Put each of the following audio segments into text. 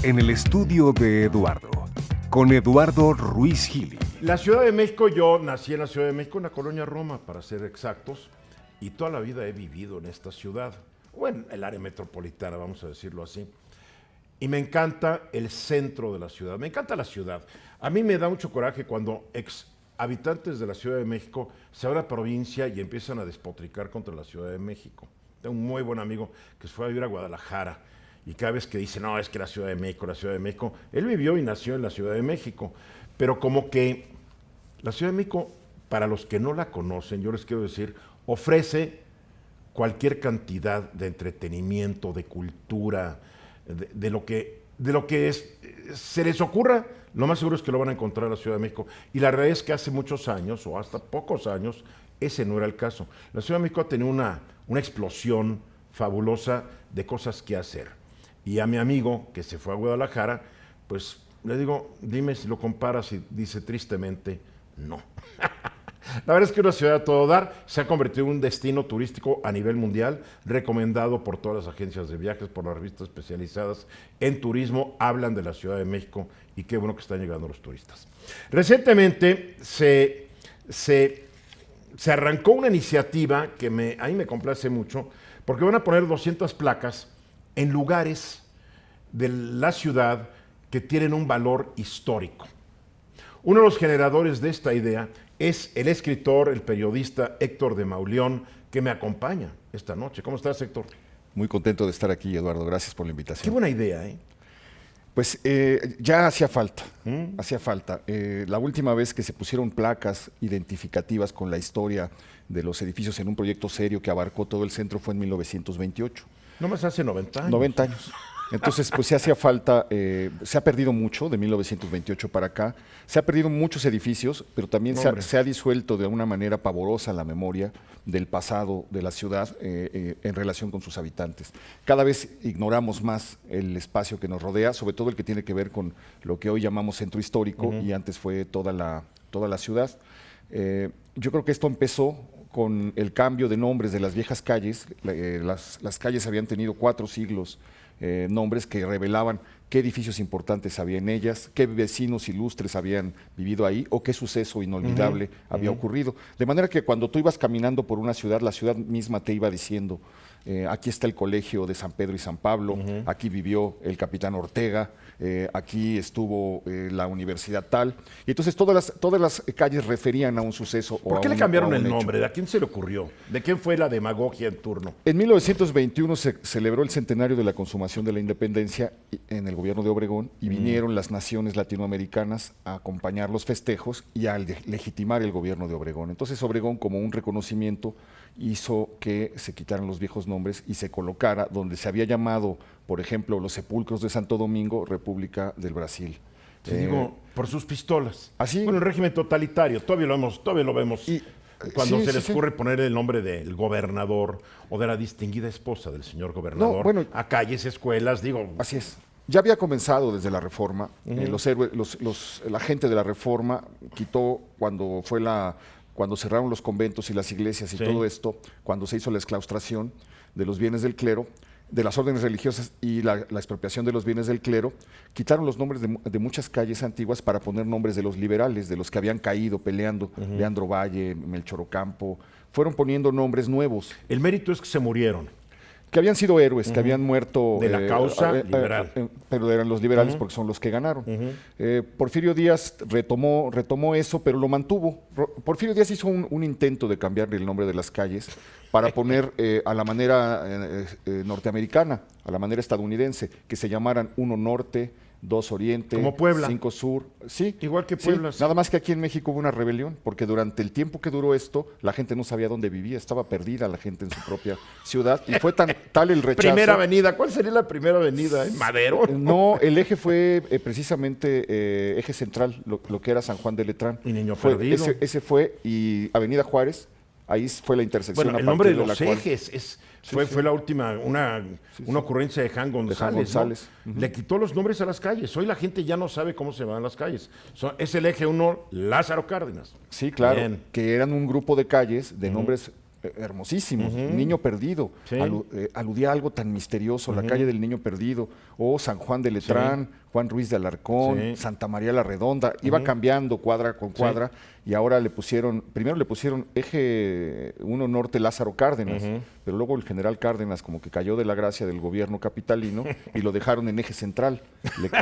en el estudio de Eduardo, con Eduardo Ruiz Gili. La Ciudad de México, yo nací en la Ciudad de México, en la colonia Roma, para ser exactos, y toda la vida he vivido en esta ciudad, o en el área metropolitana, vamos a decirlo así. Y me encanta el centro de la ciudad, me encanta la ciudad. A mí me da mucho coraje cuando ex habitantes de la Ciudad de México se van a la provincia y empiezan a despotricar contra la Ciudad de México. Tengo un muy buen amigo que se fue a vivir a Guadalajara y cada vez que dice, no, es que la Ciudad de México, él vivió y nació en la Ciudad de México, pero como que la Ciudad de México, para los que no la conocen, yo les quiero decir, ofrece cualquier cantidad de entretenimiento, de cultura, de lo que se les ocurra. Lo más seguro es que lo van a encontrar en la Ciudad de México. Y la realidad es que hace muchos años, o hasta pocos años, ese no era el caso. La Ciudad de México ha tenido una explosión fabulosa de cosas que hacer. Y a mi amigo, que se fue a Guadalajara, pues le digo, dime si lo comparas, y dice tristemente, no. La verdad es que una ciudad a todo dar se ha convertido en un destino turístico a nivel mundial, recomendado por todas las agencias de viajes, por las revistas especializadas en turismo, hablan de la Ciudad de México y qué bueno que están llegando los turistas. Recientemente se arrancó una iniciativa que a mí me complace mucho, porque van a poner 200 placas en lugares de la ciudad que tienen un valor histórico. Uno de los generadores de esta idea es el escritor, el periodista Héctor de Mauleón, que me acompaña esta noche. ¿Cómo estás, Héctor? Muy contento de estar aquí, Eduardo. Gracias por la invitación. Qué buena idea, ¿eh? Pues ya hacía falta, hacía falta. La última vez que se pusieron placas identificativas con la historia de los edificios en un proyecto serio que abarcó todo el centro fue en 1928. No más hace 90 años. 90 años. Entonces, pues se hacía falta, se ha perdido mucho de 1928 para acá, se ha perdido muchos edificios, pero también se ha disuelto de una manera pavorosa la memoria del pasado de la ciudad en relación con sus habitantes. Cada vez ignoramos más el espacio que nos rodea, sobre todo el que tiene que ver con lo que hoy llamamos centro histórico y antes fue toda la ciudad. Yo creo que esto empezó con el cambio de nombres de las viejas calles. Las calles habían tenido 4 siglos, nombres que revelaban qué edificios importantes había en ellas, qué vecinos ilustres habían vivido ahí o qué suceso inolvidable había ocurrido. De manera que cuando tú ibas caminando por una ciudad, la ciudad misma te iba diciendo, aquí está el colegio de San Pedro y San Pablo, aquí vivió el capitán Ortega, aquí estuvo la universidad tal. Y entonces todas las calles referían a un suceso. ¿Por qué le cambiaron el nombre? ¿A quién se le ocurrió? ¿De quién fue la demagogia en turno? En 1921 se celebró el centenario de la consumación de la independencia en el gobierno de Obregón y vinieron las naciones latinoamericanas a acompañar los festejos y a legitimar el gobierno de Obregón. Entonces Obregón, como un reconocimiento, hizo que se quitaran los viejos nombres y se colocara donde se había llamado, por ejemplo, los sepulcros de Santo Domingo, República del Brasil. Te digo, por sus pistolas. Así. Bueno, el régimen totalitario, todavía lo vemos. Cuando se les ocurre poner el nombre del gobernador o de la distinguida esposa del señor gobernador, a calles, escuelas, digo. Así es. Ya había comenzado desde la Reforma. La gente de la Reforma quitó cuando cerraron los conventos y las iglesias y todo esto, cuando se hizo la exclaustración de los bienes del clero, de las órdenes religiosas y la expropiación de los bienes del clero, quitaron los nombres de muchas calles antiguas para poner nombres de los liberales, de los que habían caído peleando, Leandro Valle, Melchor Ocampo, fueron poniendo nombres nuevos. El mérito es que se murieron. Que habían sido héroes, que habían muerto de la causa liberal, pero eran los liberales porque son los que ganaron. Porfirio Díaz retomó eso, pero lo mantuvo. Porfirio Díaz hizo un intento de cambiarle el nombre de las calles para poner a la manera norteamericana, a la manera estadounidense, que se llamaran 1 Norte, 2 Oriente, como Puebla, 5 Sur. Sí, igual que Puebla. Sí. Nada más que aquí en México hubo una rebelión, porque durante el tiempo que duró esto, la gente no sabía dónde vivía, estaba perdida la gente en su propia ciudad, y fue tal el rechazo. Primera avenida, ¿cuál sería la primera avenida? ¿Madero? No, el eje fue precisamente eje central, lo que era San Juan de Letrán. Y Niño Perdido. Ese fue, y Avenida Juárez, ahí fue la intersección. Bueno, el nombre de los ejes fue la última, una ocurrencia de Jan González. ¿No? Le quitó los nombres a las calles. Hoy la gente ya no sabe cómo se van las calles. Es el eje 1, Lázaro Cárdenas. Sí, claro, que eran un grupo de calles de nombres hermosísimos. Niño Perdido, Sí. aludía a algo tan misterioso, la calle del Niño Perdido, o San Juan de Letrán, Juan Ruiz de Alarcón, Sí. Santa María la Redonda, iba cambiando cuadra con cuadra, y ahora primero le pusieron eje 1 Norte Lázaro Cárdenas, pero luego el general Cárdenas como que cayó de la gracia del gobierno capitalino y lo dejaron en eje central,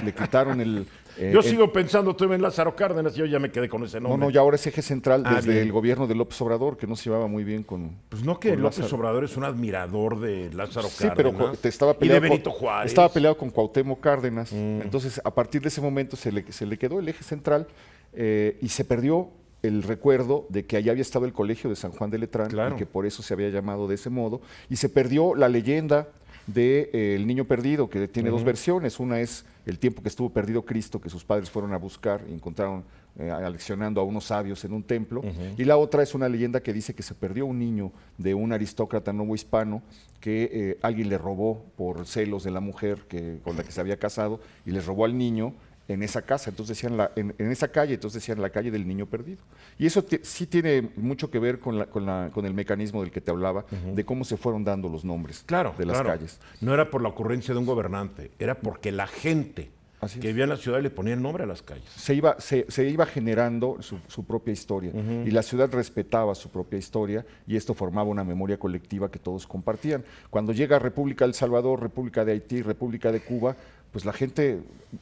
le quitaron el... Yo sigo pensando, tú en Lázaro Cárdenas, yo ya me quedé con ese nombre. No, ya ahora es eje central desde bien. el gobierno de López Obrador, que no se llevaba muy bien con... Pues no que con López Lázaro. Obrador es un admirador de Lázaro Sí, Cárdenas. pero estaba y de peleado, Benito Juárez. estaba peleado con Cuauhtémoc Cárdenas. Entonces, a partir de ese momento se le quedó el eje central y se perdió el recuerdo de que allá había estado el colegio de San Juan de Letrán Claro. y que por eso se había llamado de ese modo. Y se perdió la leyenda de El Niño Perdido, que tiene dos versiones. Una es el tiempo que estuvo perdido Cristo, que sus padres fueron a buscar y encontraron aleccionando a unos sabios en un templo. Y la otra es una leyenda que dice que se perdió un niño de un aristócrata novohispano que alguien le robó por celos de la mujer con la que se había casado y les robó al niño en esa casa, entonces decían en esa calle, entonces decían la calle del Niño Perdido. Y eso sí tiene mucho que ver con el mecanismo del que te hablaba, de cómo se fueron dando los nombres de las calles. No era por la ocurrencia de un gobernante, era porque la gente Así que es. vivía en la ciudad le ponía el nombre a las calles. Se iba generando su propia historia y la ciudad respetaba su propia historia y esto formaba una memoria colectiva que todos compartían. Cuando llega República de El Salvador, República de Haití, República de Cuba, pues la gente,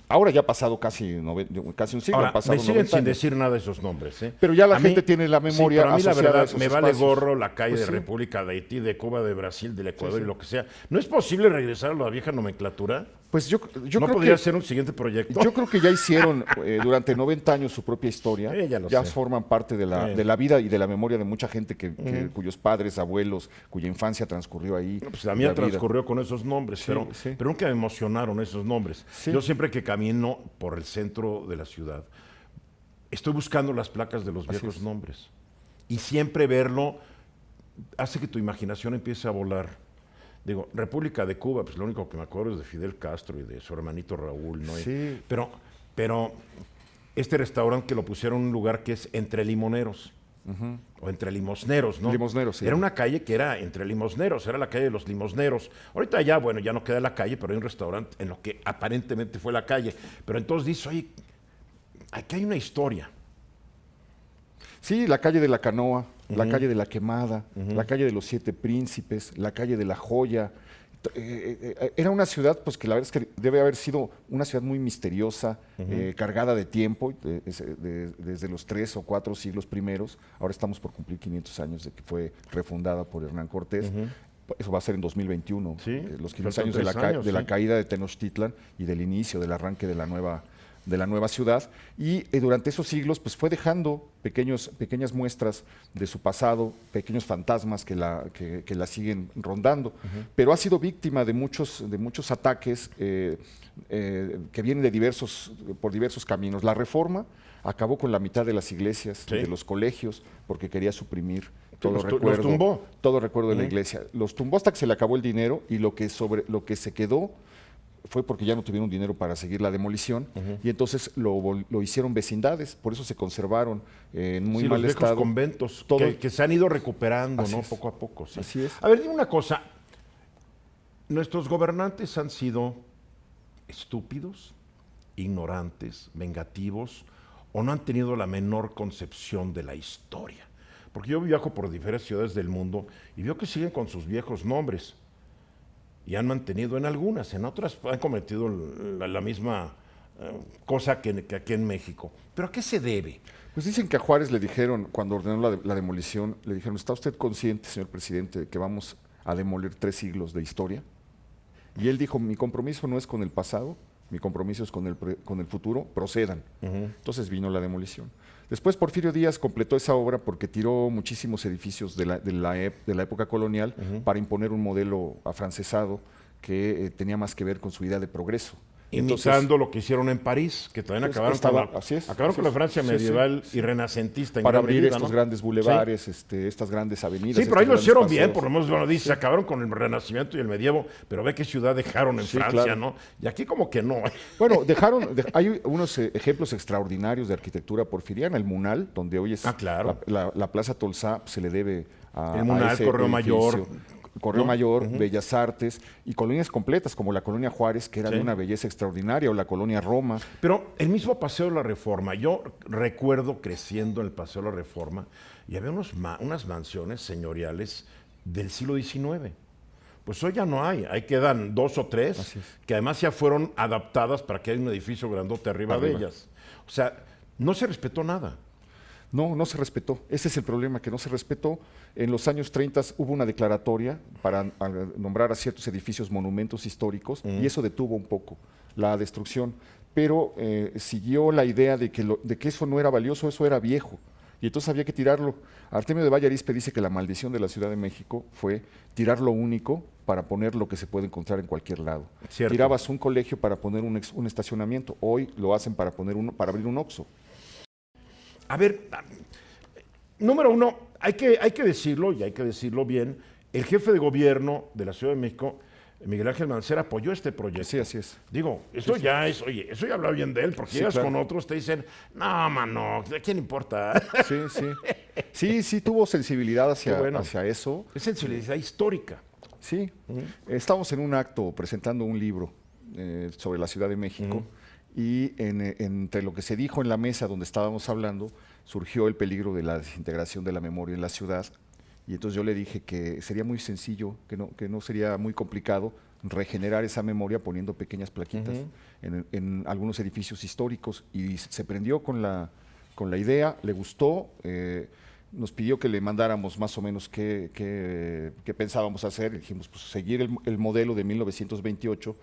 ahora ya ha pasado casi un siglo, Ahora, han pasado me siguen 90 sin años. decir nada de esos nombres. ¿Eh? Pero ya la A gente mí- tiene la memoria Sí, pero a mí la asociada a verdad esos me vale espacios. gorro la calle Pues de sí. República de Haití, de Cuba, de Brasil, del Ecuador y lo que sea. ¿No es posible regresar a la vieja nomenclatura? Pues yo ¿No creo podría que ser un siguiente proyecto? yo creo que ya hicieron durante 90 años su propia historia, Sí, ya lo sé. forman parte de Sí. de la vida y de la memoria de mucha gente cuyos padres, abuelos, cuya infancia transcurrió ahí. Pues la mía vida. transcurrió con esos nombres, Sí, pero, sí. pero nunca me emocionaron esos nombres. Sí. Yo siempre que camino por el centro de la ciudad, estoy buscando las placas de los viejos es. nombres. Y siempre verlo hace que tu imaginación empiece a volar. Digo, República de Cuba, pues lo único que me acuerdo es de Fidel Castro y de su hermanito Raúl, ¿no? Sí. Pero este restaurante que lo pusieron en un lugar que es Entre Limoneros. O Entre Limosneros, ¿no? Limosneros, sí. Era una calle que era Entre Limosneros, era la calle de los Limosneros. Ahorita ya, bueno, ya no queda la calle, pero hay un restaurante en lo que aparentemente fue la calle. Pero entonces dice, oye, aquí hay una historia. Sí, la calle de la Canoa, la calle de la Quemada, la calle de los Siete Príncipes, la calle de la Joya. Era una ciudad, pues que la verdad es que debe haber sido una ciudad muy misteriosa, cargada de tiempo, desde los 3 o 4 siglos primeros. Ahora estamos por cumplir 500 años de que fue refundada por Hernán Cortés. Eso va a ser en 2021, Sí, los 500 faltan años de 3 años, de la sí. caída de Tenochtitlan y del inicio, del arranque de la nueva ciudad. Y durante esos siglos pues fue dejando pequeñas muestras de su pasado, pequeños fantasmas que la siguen rondando. Pero ha sido víctima de muchos ataques que vienen por diversos caminos. La Reforma acabó con la mitad de las iglesias, Sí. de los colegios, porque quería suprimir todo los recuerdo. tumbó. Todo recuerdo de la iglesia. Los tumbó hasta que se le acabó el dinero y lo que se quedó fue porque ya no tuvieron dinero para seguir la demolición y entonces lo hicieron vecindades, por eso se conservaron en muy Sí, mal los viejos estado. conventos Todo- que se han ido recuperando, Así ¿no? es. Poco a poco. Sí. Así es. A ver, dime una cosa. ¿Nuestros gobernantes han sido estúpidos, ignorantes, vengativos o no han tenido la menor concepción de la historia? Porque yo viajo por diferentes ciudades del mundo y veo que siguen con sus viejos nombres y han mantenido en algunas, en otras han cometido la misma cosa que aquí en México. ¿Pero a qué se debe? Pues dicen que a Juárez le dijeron, cuando ordenó la demolición, le dijeron, ¿está usted consciente, señor presidente, de que vamos a demoler 3 siglos de historia? Y él dijo, mi compromiso no es con el pasado, mi compromiso es con el futuro, procedan. Entonces vino la demolición. Después Porfirio Díaz completó esa obra porque tiró muchísimos edificios de la época colonial para imponer un modelo afrancesado que tenía más que ver con su idea de progreso. Imitando lo que hicieron en París, que también Pues acabaron, estaba- con la, así es, acabaron así con la es. Francia Sí, sí, medieval sí. y renacentista en Para gran abrir medida, estos ¿no? grandes bulevares, estas grandes avenidas. Sí, pero ahí estos lo hicieron grandes bien, paseos. por lo menos bueno, dice, se acabaron con el Renacimiento y el medievo, pero ve qué ciudad dejaron en Sí, Francia, claro. ¿no? Y aquí como que no. Bueno, hay unos ejemplos extraordinarios de arquitectura porfiriana. El Munal, donde hoy es Ah, claro. la Plaza Tolsá, se le debe El Munal, Correo Mayor. Correo ¿no? Mayor, Bellas Artes y colonias completas como la colonia Juárez, que era de una belleza extraordinaria, o la colonia Roma. Pero el mismo Paseo de la Reforma, yo recuerdo creciendo en el Paseo de la Reforma y había unas mansiones señoriales del siglo XIX. Pues hoy ya no hay, ahí quedan 2 o 3, que además ya fueron adaptadas para que haya un edificio grandote arriba de ellas. O sea, no se respetó nada. No, no se respetó. Ese es el problema, que no se respetó. En los años 30 hubo una declaratoria para nombrar a ciertos edificios monumentos históricos y eso detuvo un poco la destrucción. Pero siguió la idea de que eso no era valioso, eso era viejo. Y entonces había que tirarlo. Artemio de Valle Arizpe dice que la maldición de la Ciudad de México fue tirar lo único para poner lo que se puede encontrar en cualquier lado. Cierto. Tirabas un colegio para poner un estacionamiento. Hoy lo hacen para abrir un Oxxo. A ver, número uno, hay que decirlo, y hay que decirlo bien, el jefe de gobierno de la Ciudad de México, Miguel Ángel Mancera, apoyó este proyecto. Sí, así es. Digo, eso ya es, oye, eso ya habla bien de él, porque llegas con otros, te dicen, no, mano, ¿a quién importa? Sí, sí. Sí, tuvo sensibilidad hacia eso. Es sensibilidad histórica. Sí. Estamos en un acto presentando un libro sobre la Ciudad de México. Y entre lo que se dijo en la mesa donde estábamos hablando, surgió el peligro de la desintegración de la memoria en la ciudad. Y entonces yo le dije que sería muy sencillo, que no sería muy complicado regenerar esa memoria poniendo pequeñas plaquitas en algunos edificios históricos. Y se prendió con la idea, le gustó, nos pidió que le mandáramos más o menos qué pensábamos hacer. Y dijimos, pues seguir el modelo de 1928,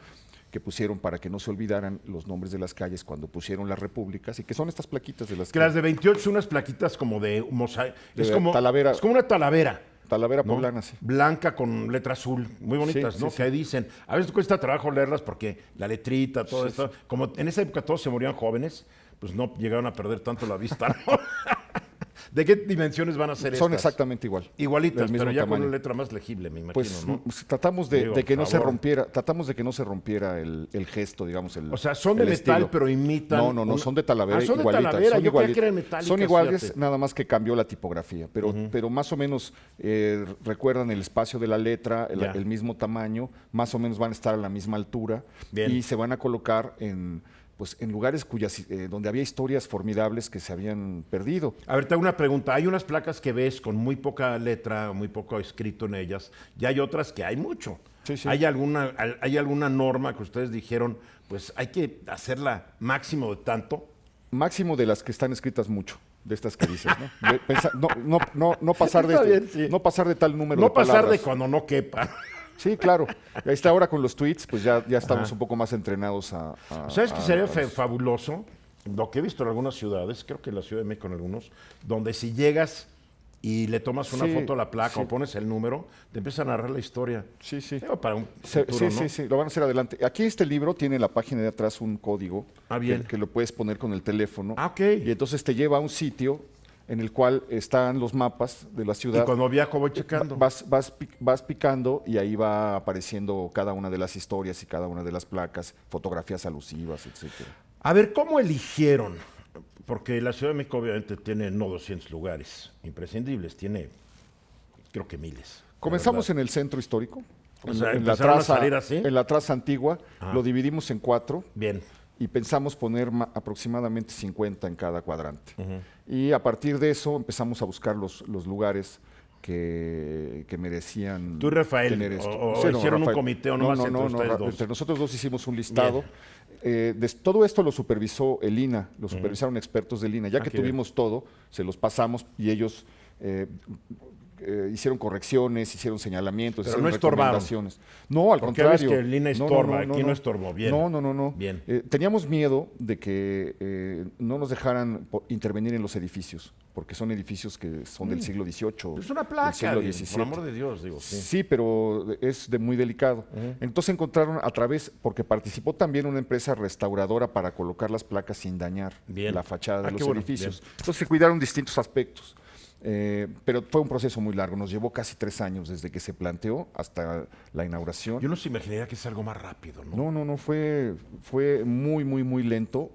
que pusieron para que no se olvidaran los nombres de las calles cuando pusieron las repúblicas, y que son estas plaquitas de las que las de 28 son unas plaquitas como de mosaico. Es como talavera. Es como una talavera. Talavera ¿no? poblana, sí. Blanca con letra azul, muy bonitas, Sí, ¿no? sí, Que ahí dicen. A veces cuesta trabajo leerlas porque la letrita, todo esto. Como en esa época todos se morían jóvenes, pues no llegaron a perder tanto la vista, ¿no? ¿De qué dimensiones van a ser estas? Son exactamente igual. Igualitas, pero ya tamaño. con una letra más legible, me imagino, Pues ¿no? tratamos Digo, de que no se favor. rompiera, el gesto, digamos. O sea, son de el metal, estilo. pero imitan. No, son de talavera, son de igualitas. talavera, son yo creía igualitas. que eran metálicas, Son iguales, fíjate. nada más que cambió la tipografía, pero más o menos recuerdan el espacio de la letra, el mismo tamaño, más o menos van a estar a la misma altura. Bien. Y se van a colocar en lugares donde había historias formidables que se habían perdido. A ver, te hago una pregunta. Hay unas placas que ves con muy poca letra, muy poco escrito en ellas, y hay otras que hay mucho. Sí, sí. ¿Hay alguna norma que ustedes dijeron, pues hay que hacerla máximo de tanto? Máximo de las que están escritas mucho, de estas que dices, ¿no? No pasar Está bien, sí. no pasar de tal número No de pasar palabras. de cuando no quepa. Sí, claro. Ahí está ahora con los tweets, pues ya estamos un poco más entrenados ¿Sabes qué sería fabuloso? Lo que he visto en algunas ciudades, creo que en la Ciudad de México en algunos, donde si llegas y le tomas una foto a la placa o pones el número, te empiezan a narrar la historia. Sí. Digo, para un futuro, ¿no? Sí, lo van a hacer adelante. Aquí este libro tiene en la página de atrás un código bien. que lo puedes poner con el teléfono. Ok. Y entonces te lleva a un sitio en el cual están los mapas de la ciudad. Y cuando viajo voy checando. Vas picando y ahí va apareciendo cada una de las historias y cada una de las placas, fotografías alusivas, etcétera. A ver, ¿cómo eligieron? Porque la Ciudad de México obviamente tiene no 200 lugares imprescindibles, tiene creo que miles. Comenzamos en el centro histórico, O sea, en la ¿empezaron a traza, salir así? en la traza antigua, lo dividimos en 4. Bien. Y pensamos poner aproximadamente 50 en cada cuadrante. Y a partir de eso empezamos a buscar los lugares que merecían Tú y Rafael, tener esto. o Sí, hicieron un Rafael. comité o nomás entre ustedes dos. Entre nosotros dos hicimos un listado. Todo esto lo supervisó el INAH, lo supervisaron expertos del INAH. Ya que qué bien. tuvimos todo, se los pasamos y ellos hicieron correcciones, hicieron señalamientos, Pero hicieron no estorbaron. recomendaciones. No, al Porque contrario. ves que el INAH estorba, aquí no estorbó. Bien. No. Bien. Teníamos miedo de que no nos dejaran intervenir en los edificios, porque son edificios que son del siglo XVIII. Es una del placa, siglo por XVII. amor de Dios, digo. Sí. Sí, pero es muy delicado. Entonces encontraron porque participó también una empresa restauradora para colocar las placas sin dañar Bien. la fachada de Ah, los qué bueno, edificios. Entonces se cuidaron distintos aspectos. Pero fue un proceso muy largo, nos llevó casi 3 años desde que se planteó hasta la inauguración. Yo no se imaginaría que es algo más rápido, ¿no? No, fue muy lento.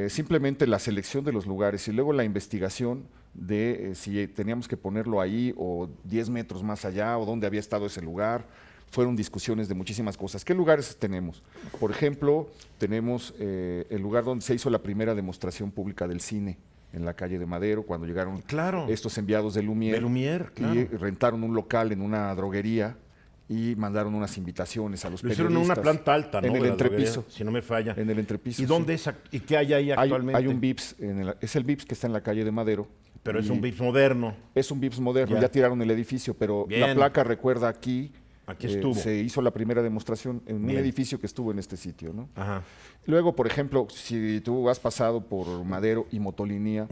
Simplemente la selección de los lugares y luego la investigación de si teníamos que ponerlo ahí o 10 metros más allá o dónde había estado ese lugar. Fueron discusiones de muchísimas cosas. ¿Qué lugares tenemos? Por ejemplo, tenemos el lugar donde se hizo la primera demostración pública del cine, en la calle de Madero, cuando llegaron estos enviados de Lumière. De Lumière, claro. Y rentaron un local en una droguería y mandaron unas invitaciones a los Lo periodistas. hicieron en una planta alta, ¿no? En el entrepiso. Si no me falla. En el entrepiso. ¿Y dónde es? ¿Y qué hay ahí actualmente? Hay un Vips, es el Vips que está en la calle de Madero. Pero es un Vips moderno. Es un Vips moderno, Ya. ya tiraron el edificio, pero Bien. la placa recuerda aquí. Aquí estuvo. Se hizo la primera demostración en un Bien. edificio que estuvo en este sitio, ¿no? Ajá. Luego, por ejemplo, si tú has pasado por Madero y Motolinía,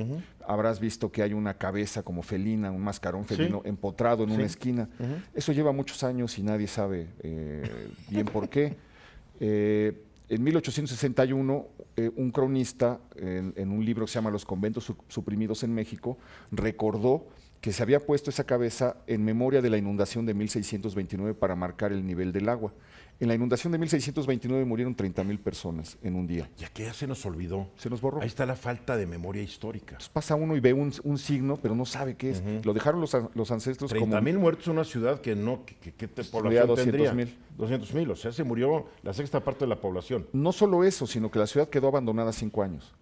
habrás visto que hay una cabeza como felina, un mascarón felino empotrado en una esquina. Eso lleva muchos años y nadie sabe bien por qué. En 1861, un cronista, en un libro que se llama Los conventos suprimidos en México, recordó que se había puesto esa cabeza en memoria de la inundación de 1629 para marcar el nivel del agua. En la inundación de 1629 murieron 30,000 personas en un día. Ya que ya se nos olvidó. Se nos borró. Ahí está la falta de memoria histórica. Entonces pasa uno y ve un signo, pero no sabe qué es. Lo dejaron los ancestros 30,000 muertos en una ciudad que no, ¿qué población 200,000. tendría? 200,000, o sea, se murió la sexta parte de la población. No solo eso, sino que la ciudad quedó abandonada 5 años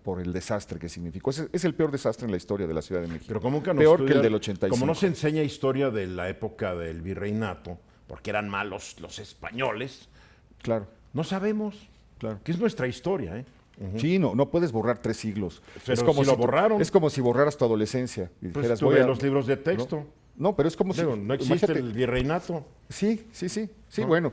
por el desastre que significó. Es el peor desastre en la historia de la Ciudad de México. Pero como nunca nos peor que el estudian- del 85. Como no se enseña historia de la época del virreinato, porque eran malos los españoles, Claro, no sabemos. claro. Que es nuestra historia, ¿eh? Sí, no puedes borrar 3 siglos. Pero si lo borraron. Es como si borraras tu adolescencia. Y Pues dijeras, tuve voy a- los libros de texto. No, pero es como Digo, si... no existe imagínate- el virreinato. Sí, bueno.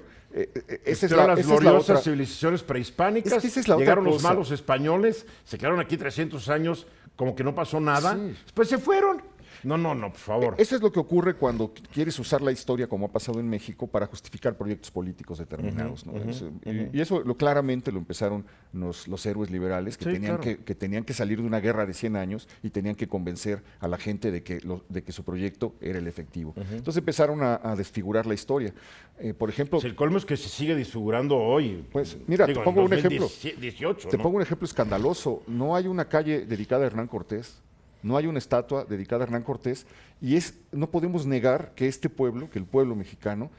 Esa es Fueron las esa es la gloriosas otra. civilizaciones prehispánicas. Es que esa es la otra Llegaron los cosa. malos españoles, se quedaron aquí 300 años como que no pasó nada. Sí. Después se fueron. No, por favor. Eso es lo que ocurre cuando quieres usar la historia, como ha pasado en México, para justificar proyectos políticos determinados, ¿no? Y eso claramente lo empezaron los héroes liberales, que, Sí, tenían claro. que tenían que salir de una guerra de 100 años y tenían que convencer a la gente de que su proyecto era el efectivo. Entonces empezaron a desfigurar la historia. Por ejemplo, Pues el colmo es que se sigue disfigurando hoy. Pues, mira, te en pongo un ejemplo. 2018, te ¿no? pongo un ejemplo escandaloso. No hay una calle dedicada a Hernán Cortés. No hay una estatua dedicada a Hernán Cortés y no podemos negar que este pueblo, que el pueblo mexicano,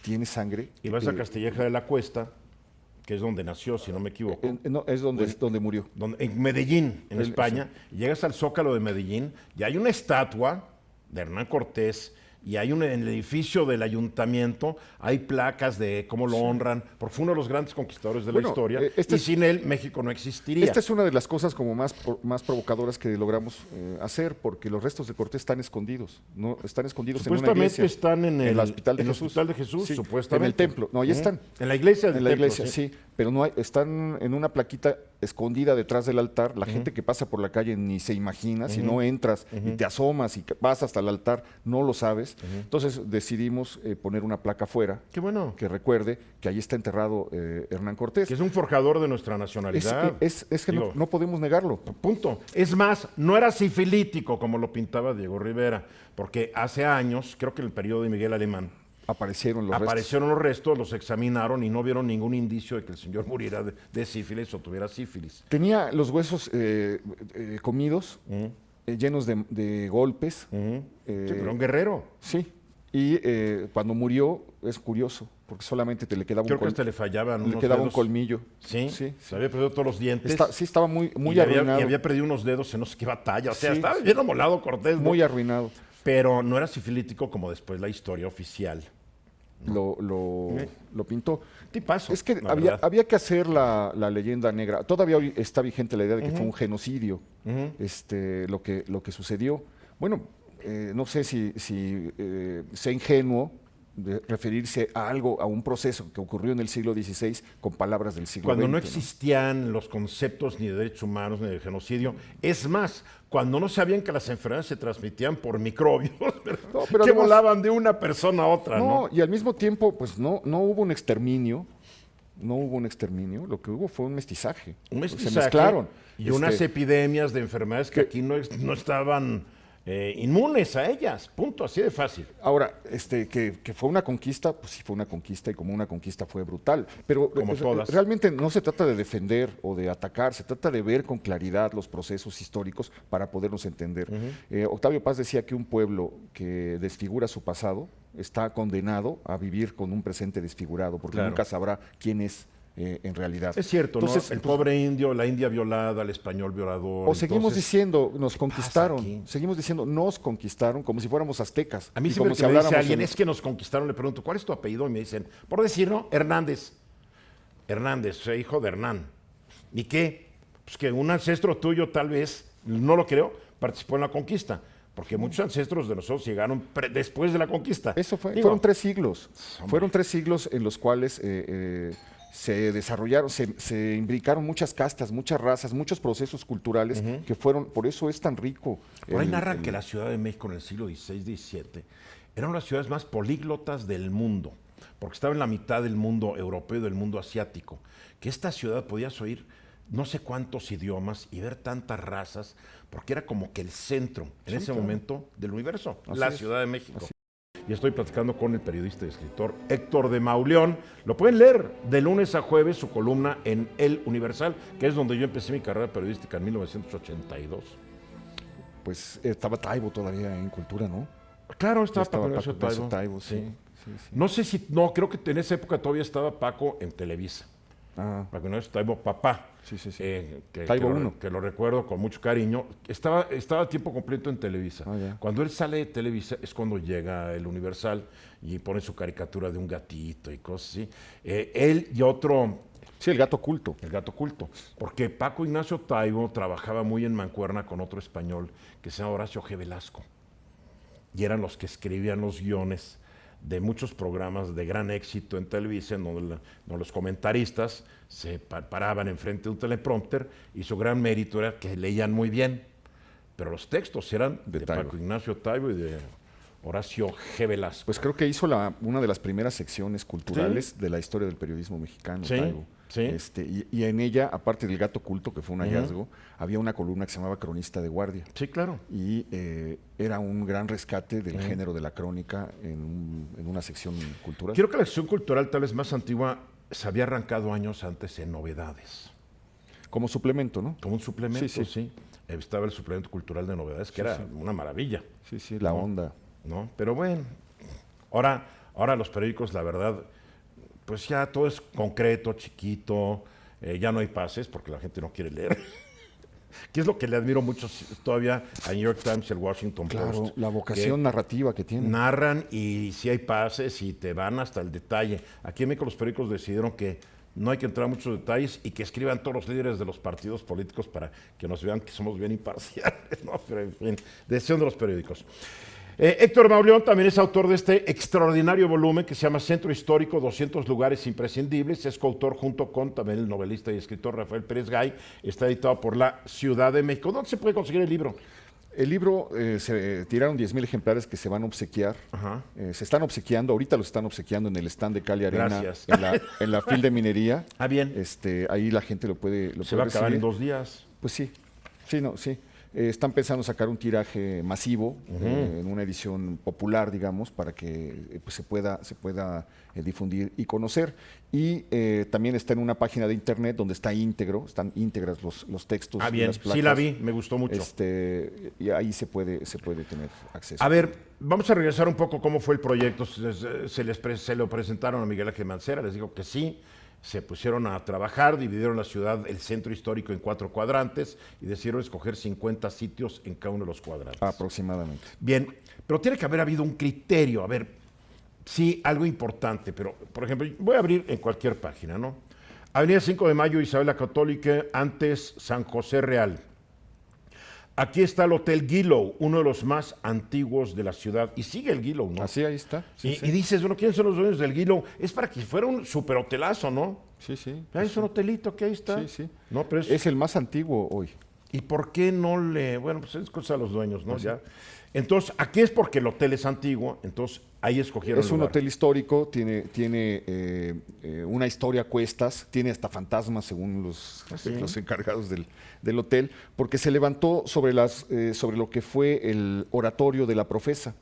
tiene sangre. Y vas a Castilleja de la Cuesta, que es donde nació, si no me equivoco. No, es donde murió. En Medellín, en Él- España, y llegas al Zócalo de Medellín y hay una estatua de Hernán Cortés y hay en el edificio del ayuntamiento hay placas de cómo lo honran, porque fue uno de los grandes conquistadores de la Bueno, historia este y es- sin él México no existiría. Esta es una de las cosas como más provocadoras que logramos hacer, porque los restos de Cortés están escondidos. ¿No? Están escondidos en una Supuestamente iglesia. están en el Hospital de en el Jesús. Hospital de Jesús, Sí, supuestamente. En el templo. No, ahí están. En la iglesia del En la templo, iglesia, sí. Pero no están en una plaquita escondida detrás del altar. La gente que pasa por la calle ni se imagina. Si no entras y te asomas y vas hasta el altar, no lo sabes. Entonces decidimos poner una placa afuera Qué bueno. que recuerde que ahí está enterrado Hernán Cortés. Que es un forjador de nuestra nacionalidad. Es que Digo, no podemos negarlo. Punto. Es más, no era sifilítico como lo pintaba Diego Rivera, porque hace años, creo que en el periodo de Miguel Alemán, Aparecieron los restos. aparecieron los restos, los examinaron y no vieron ningún indicio de que el señor muriera de sífilis o tuviera sífilis. Tenía los huesos comidos, llenos de golpes. Sí, pero era un guerrero. Sí. Y cuando murió, es curioso, porque solamente le quedaba Creo que hasta le fallaban unos un dedos. colmillo. Sí, sí. se había perdido todos los dientes. Sí, estaba muy y arruinado. había perdido unos dedos en no sé qué batalla. O sea, Sí, estaba sí. bien amolado Cortés. ¿no? Muy arruinado. Pero no era sifilítico como después la historia oficial. Lo pintó. Tipazo, Es que la había, verdad. había que hacer la leyenda negra. Todavía hoy está vigente la idea de que fue un genocidio lo que sucedió. Bueno, no sé si sea ingenuo de referirse a algo, a un proceso que ocurrió en el siglo XVI con palabras del siglo Cuando XX. no existían los conceptos ni de derechos humanos ni de genocidio. Es más, cuando no sabían que las enfermedades se transmitían por microbios, No, pero que además- volaban de una persona a otra, ¿no? No, y al mismo tiempo, pues no hubo un exterminio. No hubo un exterminio, lo que hubo fue un mestizaje. Un Se mestizaje mezclaron. y unas epidemias de enfermedades que aquí no estaban inmunes a ellas, punto, así de fácil. Ahora, que fue una conquista, pues sí fue una conquista y como una conquista fue brutal. Pero Como todas. realmente no se trata de defender o de atacar, se trata de ver con claridad los procesos históricos para poderlos entender. Octavio Paz decía que un pueblo que desfigura su pasado está condenado a vivir con un presente desfigurado, porque Claro. nunca sabrá quién es en realidad. Es cierto, Entonces, ¿no? El pobre indio, la india violada, el español violador. O seguimos entonces, diciendo, nos aquí? conquistaron, seguimos diciendo, nos conquistaron como si fuéramos aztecas. A mí y siempre como que me dice habláramos alguien, en- es que nos conquistaron, le pregunto, ¿cuál es tu apellido? Y me dicen, por decir, ¿no? Hernández. Hernández, soy hijo de Hernán. ¿Y qué? Pues que un ancestro tuyo tal vez, no lo creo, participó en la conquista. Porque muchos ancestros de nosotros llegaron después de la conquista. Eso fue, Digo, fueron 3 siglos. hombre. Fueron 3 siglos en los cuales se desarrollaron, se imbricaron muchas castas, muchas razas, muchos procesos culturales que fueron, por eso es tan rico. Por ahí narran que la Ciudad de México en el siglo XVI, XVII era una de las ciudades más políglotas del mundo, porque estaba en la mitad del mundo europeo y del mundo asiático. Que esta ciudad podías oír no sé cuántos idiomas y ver tantas razas, porque era como que el centro en ese momento del universo, Así la es. Ciudad de México. Y estoy platicando con el periodista y escritor Héctor de Mauleón. Lo pueden leer de lunes a jueves, su columna en El Universal, que es donde yo empecé mi carrera periodística en 1982. Pues estaba Taibo todavía en cultura, ¿no? Claro, Ya estaba estaba Paco Ignacio Paco Ignacio Taibo. Taibo, sí. No sé si, no, creo que en esa época todavía estaba Paco en Televisa. Ah, Paco Ignacio Taibo, papá. sí. que Taibo lo, uno. que lo recuerdo con mucho cariño. Estaba a tiempo completo en Televisa. Ah, ya. Cuando él sale de Televisa es cuando llega el Universal y pone su caricatura de un gatito y cosas así. Él y otro, Sí, el gato oculto. el gato oculto, porque Paco Ignacio Taibo trabajaba muy en mancuerna con otro español que se llama Horacio G. Velasco. Y eran los que escribían los guiones de muchos programas de gran éxito en Televisa, en donde los comentaristas se paraban enfrente de un teleprompter y su gran mérito era que leían muy bien, pero los textos eran de Taibo. Paco Ignacio Taibo y de Horacio G. Velasco. Pues creo que hizo una de las primeras secciones culturales de la historia del periodismo mexicano, Sí, Taibo. sí. Y en ella, aparte del gato oculto, que fue un hallazgo, había una columna que se llamaba Cronista de Guardia. Sí, claro. Y era un gran rescate del género de la crónica en una sección cultural. Creo que la sección cultural tal vez más antigua se había arrancado años antes en Novedades, Como suplemento, ¿no? como un suplemento, Sí, sí. Estaba el suplemento cultural de Novedades, que era una maravilla. Sí, la onda. ¿No? Pero bueno, ahora los periódicos, la verdad, pues ya todo es concreto, chiquito, ya no hay pases porque la gente no quiere leer. Que es lo que le admiro mucho todavía a New York Times y el Washington Claro, Post. la vocación narrativa que tiene. Narran y si hay pases y te van hasta el detalle. Aquí en México los periódicos decidieron que no hay que entrar a muchos detalles y que escriban todos los líderes de los partidos políticos para que nos vean que somos bien imparciales, ¿no? Pero en fin, decisión de los periódicos. Héctor Mauleón también es autor de este extraordinario volumen que se llama Centro Histórico, 200 lugares imprescindibles. Es coautor junto con también el novelista y escritor Rafael Pérez Gay. Está editado por la Ciudad de México. ¿Dónde se puede conseguir el libro? El libro, se tiraron 10,000 ejemplares que se van a obsequiar. Ajá. Se están obsequiando, ahorita los están obsequiando en el stand de Cali Arena, Gracias. en la fil de minería. Ah, bien. Ahí la gente lo puede Se va a acabar en recibir. 2 días. Pues sí, sí. Están pensando sacar un tiraje masivo en una edición popular, digamos, para que pues, se pueda difundir y conocer. Y también está en una página de internet donde están íntegras los textos. Ah, y bien. las placas. Sí la vi, me gustó mucho. Y ahí se puede tener acceso. A ver, vamos a regresar un poco cómo fue el proyecto. Se lo presentaron a Miguel Ángel Mancera, les dijo que sí. Se pusieron a trabajar, dividieron la ciudad, el centro histórico en 4 cuadrantes y decidieron escoger 50 sitios en cada uno de los cuadrantes. Aproximadamente. Bien, pero tiene que haber habido un criterio. A ver, sí, algo importante, pero, por ejemplo, voy a abrir en cualquier página, ¿no? Avenida 5 de Mayo, Isabel la Católica, antes San José Real. Aquí está el Hotel Guilow, uno de los más antiguos de la ciudad. Y sigue el Guilow, ¿no? Así, ahí está. Sí, Y dices, bueno, ¿quiénes son los dueños del Guilow? Es para que fuera un super hotelazo, ¿no? sí. Ya es un hotelito que ahí está. Sí. No, pero Es el más antiguo hoy. ¿Y por qué no le...? Bueno, pues es cosa de los dueños, ¿no? Ya. Entonces, aquí es porque el hotel es antiguo, entonces ahí escogieron Es un hotel histórico, tiene una historia a cuestas, tiene hasta fantasmas según los encargados del hotel, porque se levantó sobre lo que fue el oratorio de la profesa.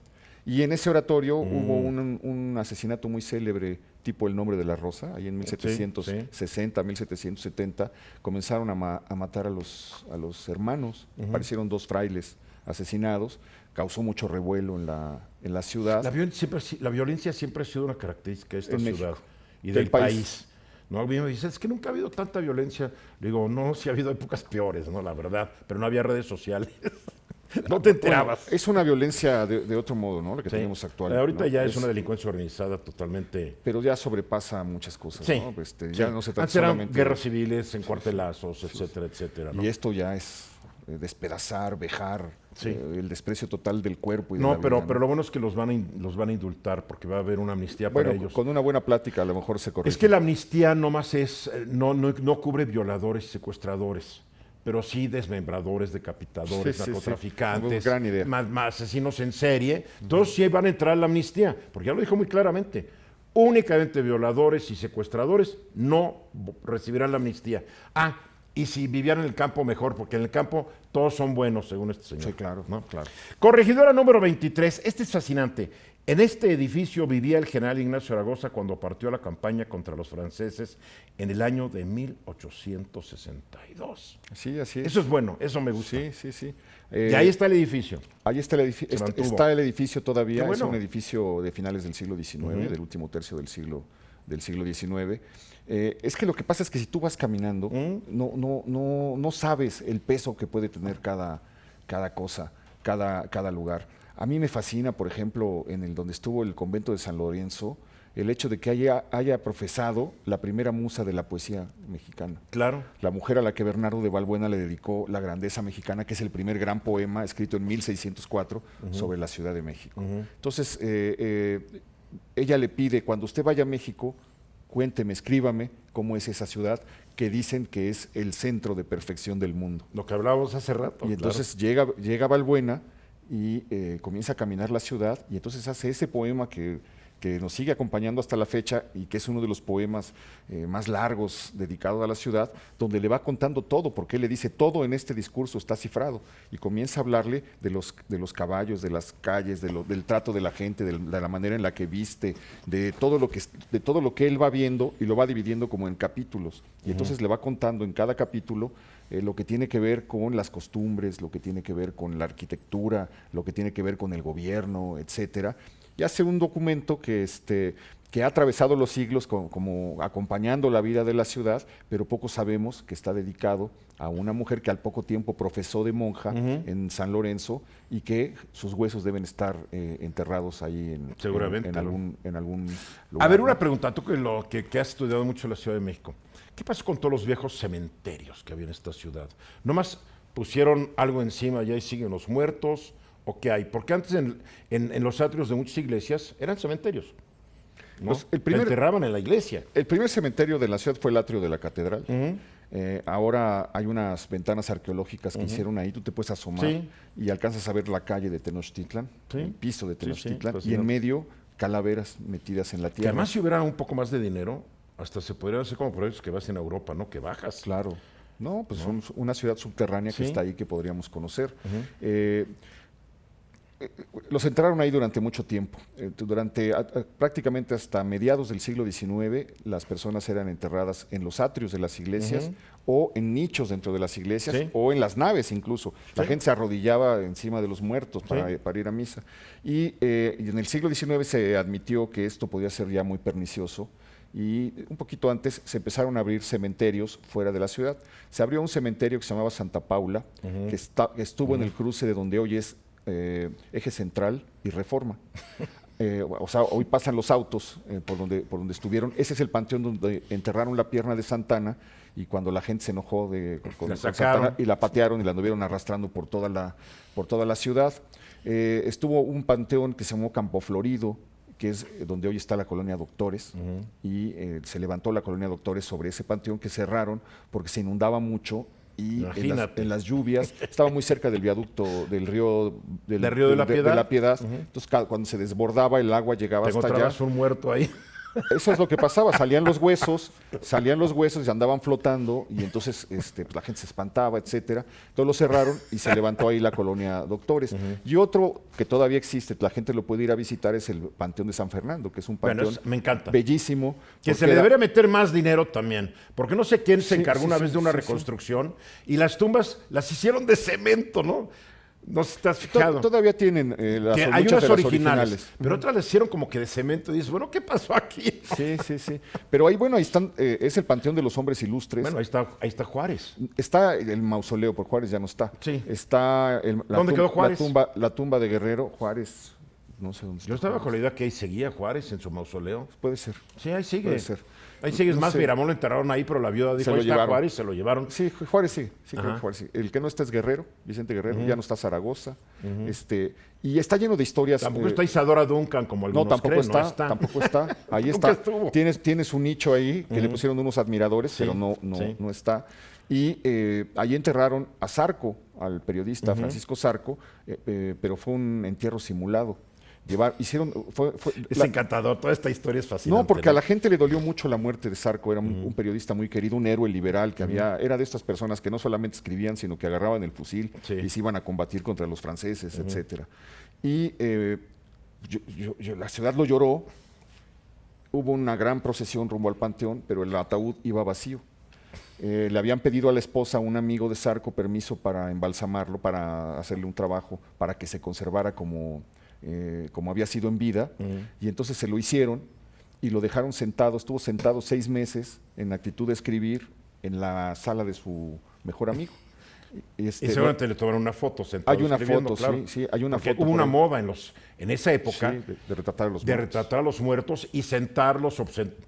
Y en ese oratorio hubo un asesinato muy célebre, tipo El nombre de la rosa, ahí en 1760, 1770, comenzaron a matar a los hermanos, aparecieron 2 frailes asesinados, causó mucho revuelo en la ciudad. La violencia siempre ha sido una característica de esta En ciudad México. y del país. ¿No? A mí me dicen, es que nunca ha habido tanta violencia. Le digo, no, sí ha habido épocas peores, ¿no? La verdad, pero no había redes sociales. No te enterabas. Bueno, es una violencia de otro modo, ¿no? La que tenemos actual. Ahorita ¿no? ya es una delincuencia organizada totalmente. Pero ya sobrepasa muchas cosas, Sí, ¿no? sí. Ya no se trata Antes eran solamente guerras civiles, encuartelazos, etcétera, etcétera. ¿No? Y esto ya es despedazar, vejar, el desprecio total del cuerpo y de No, la vida, pero lo bueno es que los van a indultar porque va a haber una amnistía bueno, para ellos. con una buena plática a lo mejor se corrige. Es que la amnistía nomás no cubre violadores y secuestradores, pero sí desmembradores, decapitadores, Sí, sí, sí. narcotraficantes, Gran idea. más asesinos en serie. Todos sí van a entrar a la amnistía, porque ya lo dijo muy claramente. Únicamente violadores y secuestradores no recibirán la amnistía. Y si vivían en el campo, mejor, porque en el campo todos son buenos, según este señor. Sí, claro, ¿no? claro. Corregidora número 23. Este es fascinante. En este edificio vivía el general Ignacio Zaragoza cuando partió a la campaña contra los franceses en el año de 1862. Sí, así es. Eso es bueno, eso me gusta. Sí. Y ahí está el edificio. Ahí está el edificio. Se mantuvo. Está el edificio todavía. Qué bueno. Es un edificio de finales del siglo XIX, del último tercio del siglo XIX. Es que lo que pasa es que si tú vas caminando, no sabes el peso que puede tener cada cosa, cada lugar. A mí me fascina, por ejemplo, donde estuvo el convento de San Lorenzo, el hecho de que haya profesado la primera musa de la poesía mexicana. Claro. La mujer a la que Bernardo de Balbuena le dedicó La grandeza mexicana, que es el primer gran poema escrito en 1604 sobre la Ciudad de México. Entonces, ella le pide, cuando usted vaya a México, cuénteme, escríbame cómo es esa ciudad que dicen que es el centro de perfección del mundo. Lo que hablábamos hace rato. Y entonces llega Balbuena y comienza a caminar la ciudad y entonces hace ese poema que nos sigue acompañando hasta la fecha y que es uno de los poemas más largos dedicado a la ciudad, donde le va contando todo, porque él le dice, todo en este discurso está cifrado, y comienza a hablarle de los caballos, de las calles, del trato de la gente, de la manera en la que viste, de todo lo que él va viendo y lo va dividiendo como en capítulos, y entonces le va contando en cada capítulo lo que tiene que ver con las costumbres, lo que tiene que ver con la arquitectura, lo que tiene que ver con el gobierno, etcétera. Y hace un documento que ha atravesado los siglos como acompañando la vida de la ciudad, pero poco sabemos que está dedicado a una mujer que al poco tiempo profesó de monja en San Lorenzo y que sus huesos deben estar enterrados ahí seguramente, en algún lugar. A ver, una pregunta, tú que has estudiado mucho la Ciudad de México. ¿Qué pasó con todos los viejos cementerios que había en esta ciudad? ¿Nomás pusieron algo encima y ahí siguen los muertos? ¿O qué hay? Porque antes en los atrios de muchas iglesias eran cementerios. ¿no? Pues Te enterraban en la iglesia. El primer cementerio de la ciudad fue el atrio de la catedral. Ahora hay unas ventanas arqueológicas que hicieron ahí, tú te puedes asomar y alcanzas a ver la calle de Tenochtitlan, el piso de Tenochtitlan, y en medio calaveras metidas en la Que tierra. además si hubiera un poco más de dinero, hasta se podría hacer como proyectos que vas en Europa, ¿no? Que bajas. Claro. No, pues una ciudad subterránea que está ahí que podríamos conocer. Los enterraron ahí durante mucho tiempo. Prácticamente hasta mediados del siglo XIX, las personas eran enterradas en los atrios de las iglesias o en nichos dentro de las iglesias o en las naves incluso. La gente se arrodillaba encima de los muertos para ir a misa. Y en el siglo XIX se admitió que esto podía ser ya muy pernicioso. Y un poquito antes se empezaron a abrir cementerios fuera de la ciudad. Se abrió un cementerio que se llamaba Santa Paula, que estuvo en el cruce de donde hoy es Eje Central y Reforma. O sea, hoy pasan los autos por donde estuvieron. Ese es el panteón donde enterraron la pierna de Santana y cuando la gente se enojó con Santana y la patearon y la anduvieron arrastrando por toda la ciudad. Estuvo un panteón que se llamó Campo Florido, que es donde hoy está la colonia Doctores, y se levantó la colonia Doctores sobre ese panteón que cerraron porque se inundaba mucho y Imagínate. en las lluvias. Estaba muy cerca del viaducto del río, ¿Del río de la Piedad? Entonces, cuando se desbordaba, el agua llegaba Te hasta allá. encontrabas un muerto ahí. Eso es lo que pasaba, salían los huesos y andaban flotando y entonces pues, la gente se espantaba, etcétera. Entonces lo cerraron y se levantó ahí la colonia Doctores. Y otro que todavía existe, la gente lo puede ir a visitar, es el Panteón de San Fernando, que es un panteón Me encanta. bellísimo. Que se le debería meter más dinero también, porque no sé quién se encargó una vez de una sí. reconstrucción y las tumbas las hicieron de cemento, ¿no? No sé si te has fijado. Todavía tienen las Que hay muchas unas de las originales, pero otras las hicieron como que de cemento y dices, bueno, ¿qué pasó aquí? Sí. Pero ahí, bueno, ahí están, es el Panteón de los Hombres Ilustres. Bueno, ahí está Juárez. Está el mausoleo, por Juárez ya no está. Sí. Está ¿Dónde quedó Juárez? La tumba de Guerrero, Juárez, no sé dónde está. Yo estaba con la idea que ahí seguía Juárez en su mausoleo. Puede ser. Sí, ahí sigue. Puede ser. Ahí sigue, es No más, sé. Miramón lo enterraron ahí, pero la viuda dijo, Se lo ahí está llevaron. Juárez, se lo llevaron. Sí, Juárez sí, creo Ajá. que Juárez sí. El que no está es Guerrero, Vicente Guerrero, ya no está Zaragoza. Y está lleno de historias. Tampoco está Isadora Duncan, como algunos tampoco creen, está, no está. tampoco está. Ahí Nunca está. estuvo. Tienes un nicho ahí que le pusieron unos admiradores, Sí, pero sí. no está. Y ahí enterraron a Zarco, al periodista Francisco Zarco, pero fue un entierro simulado. Es encantador, toda esta historia es fascinante. No, porque a la gente le dolió mucho la muerte de Zarco, era un periodista muy querido, un héroe liberal que era de estas personas que no solamente escribían, sino que agarraban el fusil Sí. y se iban a combatir contra los franceses, etcétera. Y la ciudad lo lloró, hubo una gran procesión rumbo al panteón, pero el ataúd iba vacío. Le habían pedido a la esposa, a un amigo de Zarco, permiso para embalsamarlo, para hacerle un trabajo, para que se conservara como había sido en vida, y entonces se lo hicieron y lo dejaron sentado, estuvo sentado 6 meses en actitud de escribir en la sala de su mejor amigo. Y seguramente le tomaron una foto sentado Hay una escribiendo, foto, claro. sí, hay una Porque foto. hubo por una ahí. moda en esa época de retratar a los de muertos. retratar a los muertos y sentarlos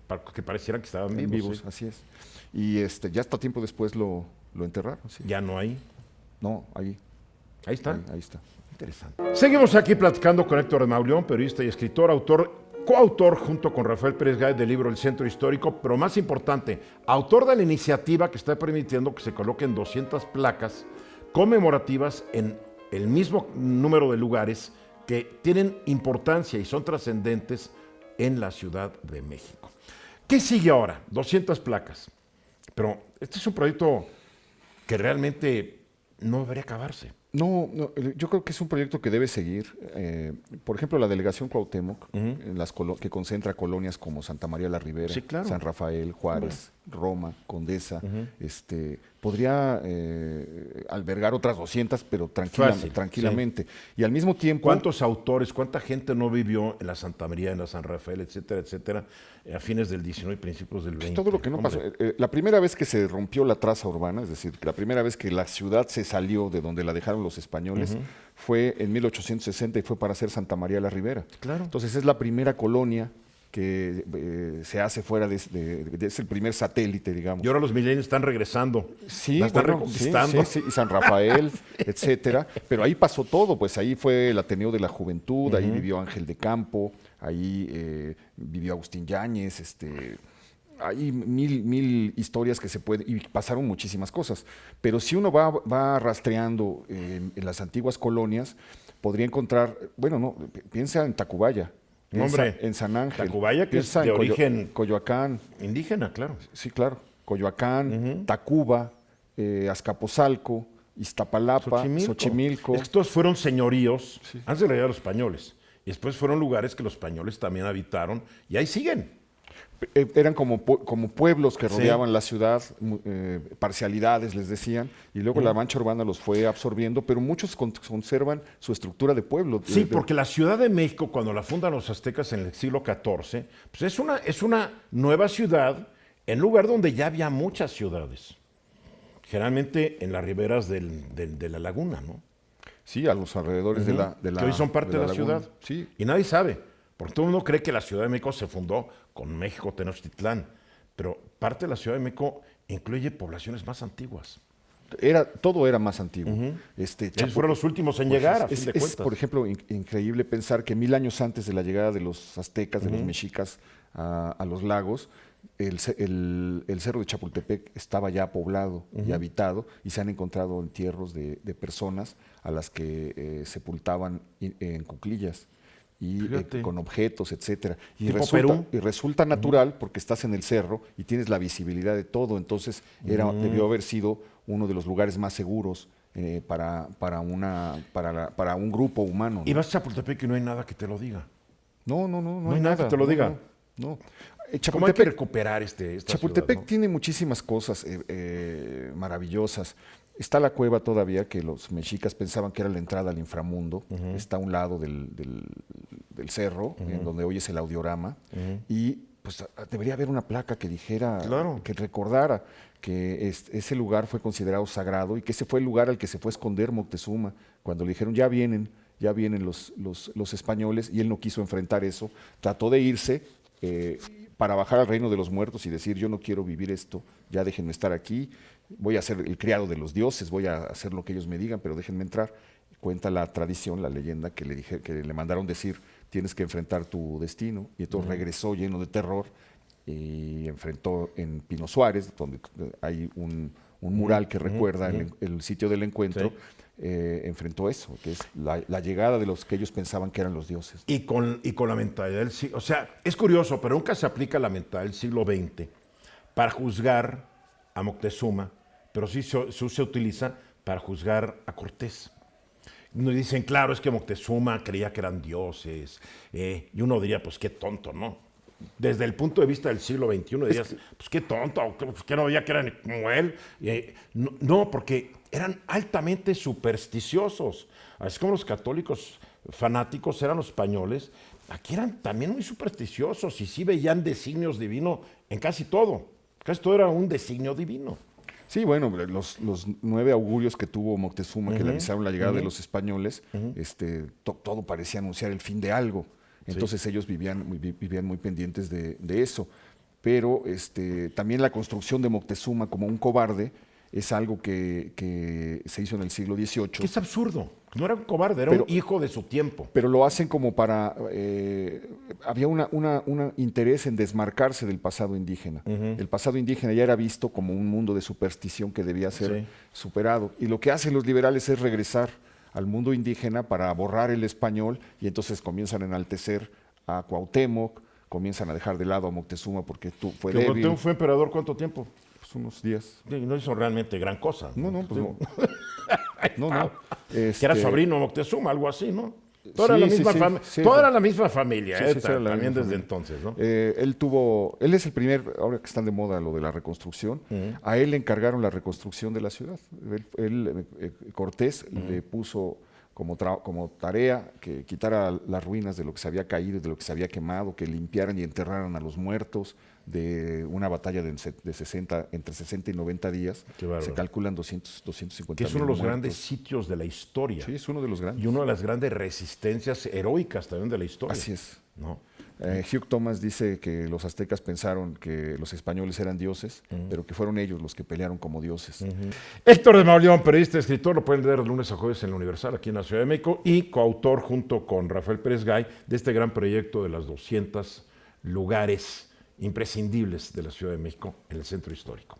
para que parecieran que estaban vivos. vivos, sí. así es. Y ya hasta tiempo después lo enterraron. Sí. Ya no hay. No, ahí Ahí está. está. Interesante. Seguimos aquí platicando con Héctor de Mauleón, periodista y escritor, coautor junto con Rafael Pérez Gáez del libro El Centro Histórico, pero más importante, autor de la iniciativa que está permitiendo que se coloquen 200 placas conmemorativas en el mismo número de lugares que tienen importancia y son trascendentes en la Ciudad de México. ¿Qué sigue ahora? 200 placas. Pero este es un proyecto que realmente no debería acabarse. No, yo creo que es un proyecto que debe seguir. Por ejemplo, la delegación Cuauhtémoc, que concentra colonias como Santa María la Ribera, Sí, claro. San Rafael, Juárez, Roma, Condesa, podría albergar otras 200, pero Fácil, tranquilamente. Y al mismo tiempo... ¿Cuántos autores, cuánta gente no vivió en la Santa María, en la San Rafael, etcétera, etcétera, a fines del 19 y principios del 20? Todo lo que no Hombre, pasó. La primera vez que se rompió la traza urbana, es decir, la primera vez que la ciudad se salió de donde la dejaron los españoles, fue en 1860 y fue para hacer Santa María la Ribera. Claro. Entonces es la primera colonia que se hace fuera es el primer satélite, digamos. Y ahora los milenios están regresando. Sí, la están bueno, reconquistando. sí, y San Rafael, etcétera. Pero ahí pasó todo, pues ahí fue el Ateneo de la Juventud, ahí vivió Ángel de Campo, ahí vivió Agustín Yáñez, hay mil historias que se pueden, y pasaron muchísimas cosas. Pero si uno va rastreando en las antiguas colonias, podría encontrar, bueno, no, piensa en Tacubaya. Hombre, En San Ángel. Tacubaya, que es piensa de en origen Coyoacán. indígena, claro. Sí, claro. Coyoacán, Tacuba, Azcapotzalco, Iztapalapa, Xochimilco. Estos fueron señoríos antes de llegar a los españoles. Y después fueron lugares que los españoles también habitaron y ahí siguen. Eran como pueblos que rodeaban la ciudad, parcialidades les decían, y luego la mancha urbana los fue absorbiendo, pero muchos conservan su estructura de pueblo. Sí, porque la Ciudad de México, cuando la fundan los aztecas en el siglo XIV, pues es una nueva ciudad en lugar donde ya había muchas ciudades. Generalmente en las riberas de la laguna, ¿no? Sí, a los alrededores de la Que hoy son parte de la laguna. ciudad. Sí. Y nadie sabe. Porque todo el mundo cree que la Ciudad de México se fundó con México Tenochtitlán. Pero parte de la Ciudad de México incluye poblaciones más antiguas. Todo era más antiguo. Ellos fueron los últimos en llegar, a fin de cuentas. Por ejemplo, increíble pensar que 1000 años antes de la llegada de los aztecas, de los mexicas a los lagos, el cerro de Chapultepec estaba ya poblado y habitado, y se han encontrado entierros de personas a las que sepultaban en cuclillas y con objetos, etcétera. Y resulta natural porque estás en el cerro y tienes la visibilidad de todo. Entonces debió haber sido uno de los lugares más seguros para un grupo humano, ¿no? Y vas a Chapultepec y no hay nada que te lo diga. No hay nada que te lo diga. No. ¿Cómo hay que recuperar esta Chapultepec ciudad, ¿no? tiene muchísimas cosas maravillosas. Está la cueva todavía, que los mexicas pensaban que era la entrada al inframundo. Está a un lado del cerro, en donde hoy es el Audiorama. Y pues debería haber una placa que dijera, que recordara que ese lugar fue considerado sagrado y que ese fue el lugar al que se fue a esconder Moctezuma cuando le dijeron ya vienen los españoles, y él no quiso enfrentar eso. Trató de irse para bajar al reino de los muertos y decir yo no quiero vivir esto, ya déjenme estar aquí, voy a ser el criado de los dioses, voy a hacer lo que ellos me digan, pero déjenme entrar. Cuenta la tradición, la leyenda, que le mandaron decir tienes que enfrentar tu destino, y entonces regresó lleno de terror y enfrentó en Pino Suárez, donde hay un mural que recuerda el sitio del encuentro. Enfrentó eso, que es la llegada de los que ellos pensaban que eran los dioses. Y con la mentalidad del siglo... O sea, es curioso, pero nunca se aplica la mentalidad del siglo XX para juzgar a Moctezuma, pero sí se utiliza para juzgar a Cortés. Nos dicen, claro, es que Moctezuma creía que eran dioses, y uno diría, pues qué tonto, ¿no? Desde el punto de vista del siglo XXI dirías, pues qué tonto, que no veía que eran como él. No, porque eran altamente supersticiosos. Así como los católicos fanáticos eran los españoles, aquí eran también muy supersticiosos y sí veían designios divinos en casi todo. Casi todo era un designio divino. Sí, bueno, los 9 augurios que tuvo Moctezuma, que le avisaron la llegada de los españoles, todo parecía anunciar el fin de algo. Entonces ellos vivían muy pendientes de eso. Pero también la construcción de Moctezuma como un cobarde es algo que se hizo en el siglo XVIII. Que es absurdo. No era un cobarde, era un hijo de su tiempo. Pero lo hacen como para... había un interés en desmarcarse del pasado indígena. El pasado indígena ya era visto como un mundo de superstición que debía ser superado. Y lo que hacen los liberales es regresar al mundo indígena para borrar el español, y entonces comienzan a enaltecer a Cuauhtémoc, comienzan a dejar de lado a Moctezuma porque fue débil. ¿Cuauhtémoc fue emperador cuánto tiempo? Pues unos días. No hizo realmente gran cosa. No. Que era sobrino de Moctezuma, algo así, ¿no? Toda era la misma familia, también desde entonces, ¿no? Él es el primer, ahora que están de moda lo de la reconstrucción, a él le encargaron la reconstrucción de la ciudad. Cortés le puso como tarea que quitara las ruinas de lo que se había caído, de lo que se había quemado, que limpiaran y enterraran a los muertos de una batalla entre 60 y 90 días. Se calculan 250 que es uno de los grandes sitios de la historia. Sí, es uno de los grandes. Y una de las grandes resistencias heroicas también de la historia. Así es. ¿No? Hugh Thomas dice que los aztecas pensaron que los españoles eran dioses, pero que fueron ellos los que pelearon como dioses. Héctor de Mauleón, periodista, escritor, lo pueden leer de lunes a jueves en el Universal, aquí en la Ciudad de México, y coautor junto con Rafael Pérez Gay de este gran proyecto de las 200 lugares imprescindibles de la Ciudad de México en el centro histórico.